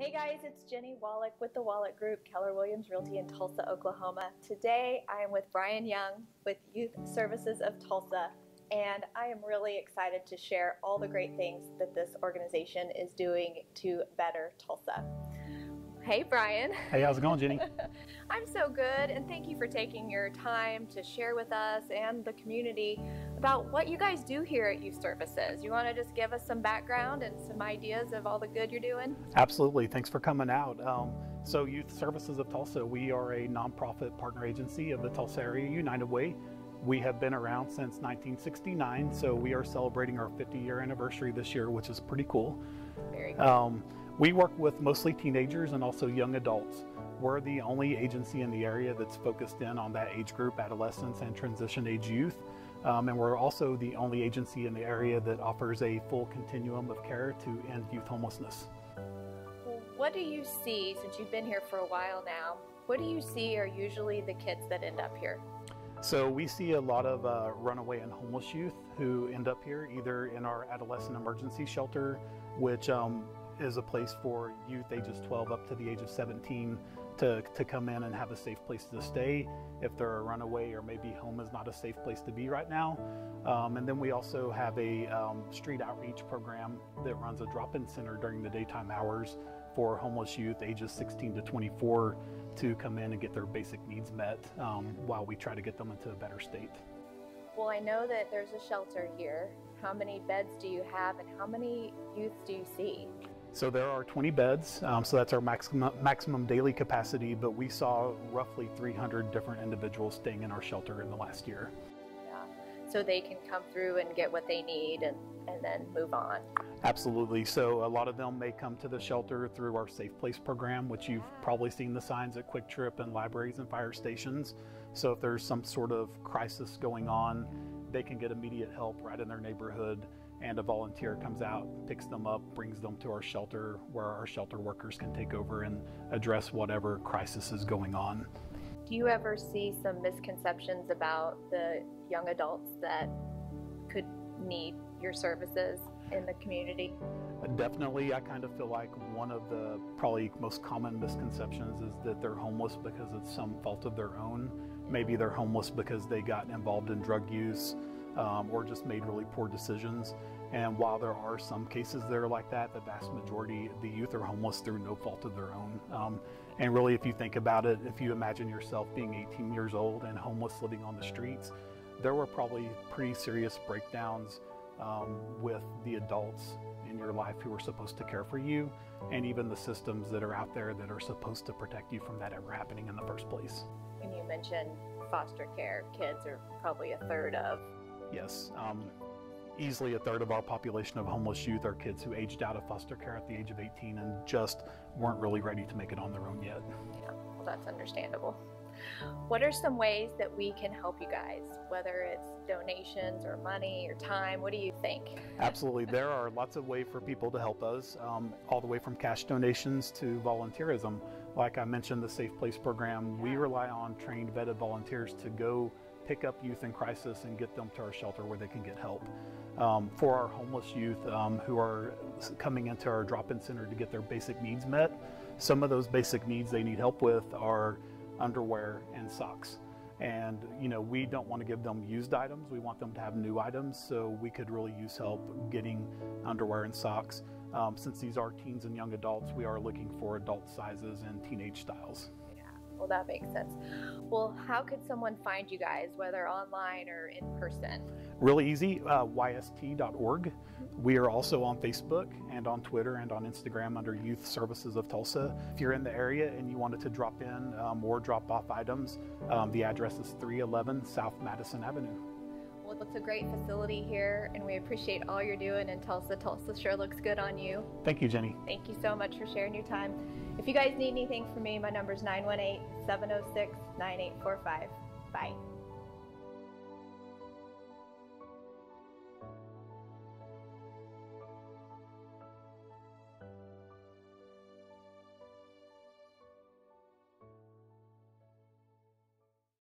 Hey guys, it's Jenny Wolek with the Wolek Group, Keller Realty in Tulsa, Oklahoma. Today I am with Brian Young with Youth Services of Tulsa, and I am really excited to share all the great things that this organization is doing to better Tulsa. Hey Brian. Hey, how's it going, Jenny? I'm so good, and thank you for taking your time to share with us and the community about what you guys do here at Youth Services. You want to just give us some background and some ideas of all the good you're doing? Absolutely. Thanks for coming out. So Youth Services of Tulsa, we are a nonprofit partner agency of the Tulsa Area United Way. We have been around since 1969, so we are celebrating our 50-year anniversary this year, which is pretty cool. Very cool. We work with mostly teenagers and also young adults. We're the only agency in the area that's focused in on that age group, adolescents and transition age youth. And we're also the only agency in the area that offers a full continuum of care to end youth homelessness. What do you see, since you've been here for a while now, what do you see are usually the kids that end up here? So we see a lot of runaway and homeless youth who end up here either in our adolescent emergency shelter, which is a place for youth ages 12 up to the age of 17 to come in and have a safe place to stay if they're a runaway or maybe home is not a safe place to be right now. And then we also have a street outreach program that runs a drop-in center during the daytime hours for homeless youth ages 16 to 24 to come in and get their basic needs met while we try to get them into a better state. Well, I know that there's a shelter here. How many beds do you have and how many youth do you see? So there are 20 beds, so that's our maximum daily capacity, but we saw roughly 300 different individuals staying in our shelter in the last year. Yeah, so they can come through and get what they need and then move on. Absolutely. So a lot of them may come to the shelter through our Safe Place program, which you've probably seen the signs at Quick Trip and libraries and fire stations. So if there's some sort of crisis going on, they can get immediate help right in their neighborhood, and a volunteer comes out, picks them up, brings them to our shelter where our shelter workers can take over and address whatever crisis is going on. Do you ever see some misconceptions about the young adults that could need your services in the community? Definitely. I kind of feel like one of the probably most common misconceptions is that they're homeless because it's some fault of their own. Maybe they're homeless because they got involved in drug use or just made really poor decisions. And while there are some cases that are like that, the vast majority, the youth are homeless through no fault of their own. And really, if you think about it, if you imagine yourself being 18 years old and homeless living on the streets, there were probably pretty serious breakdowns with the adults in your life who are supposed to care for you, and even the systems that are out there that are supposed to protect you from that ever happening in the first place. And you mentioned foster care. Kids are probably a third of. Yes. Easily a third of our population of homeless youth are kids who aged out of foster care at the age of 18 and just weren't really ready to make it on their own yet. Yeah, well, that's understandable. What are some ways that we can help you guys, whether it's donations or money or time? What do you think? Absolutely. There are lots of ways for people to help us, all the way from cash donations to volunteerism. Like I mentioned, the Safe Place program, we rely on trained, vetted volunteers to go pick up youth in crisis and get them to our shelter where they can get help. For our homeless youth who are coming into our drop-in center to get their basic needs met, some of those basic needs they need help with are underwear and socks. And we don't want to give them used items, we want them to have new items, so we could really use help getting underwear and socks. Since these are teens and young adults, we are looking for adult sizes and teenage styles. Well, that makes sense. Well, how could someone find you guys, whether online or in person? Really easy, yst.org. We are also on Facebook and on Twitter and on Instagram under Youth Services of Tulsa. If you're in the area and you wanted to drop in or drop off items, the address is 311 South Madison Avenue. Well, it's a great facility here, and we appreciate all you're doing in Tulsa. Tulsa sure looks good on you. Thank you, Jenny. Thank you so much for sharing your time. If you guys need anything from me, my number is 918-706-9845. Bye.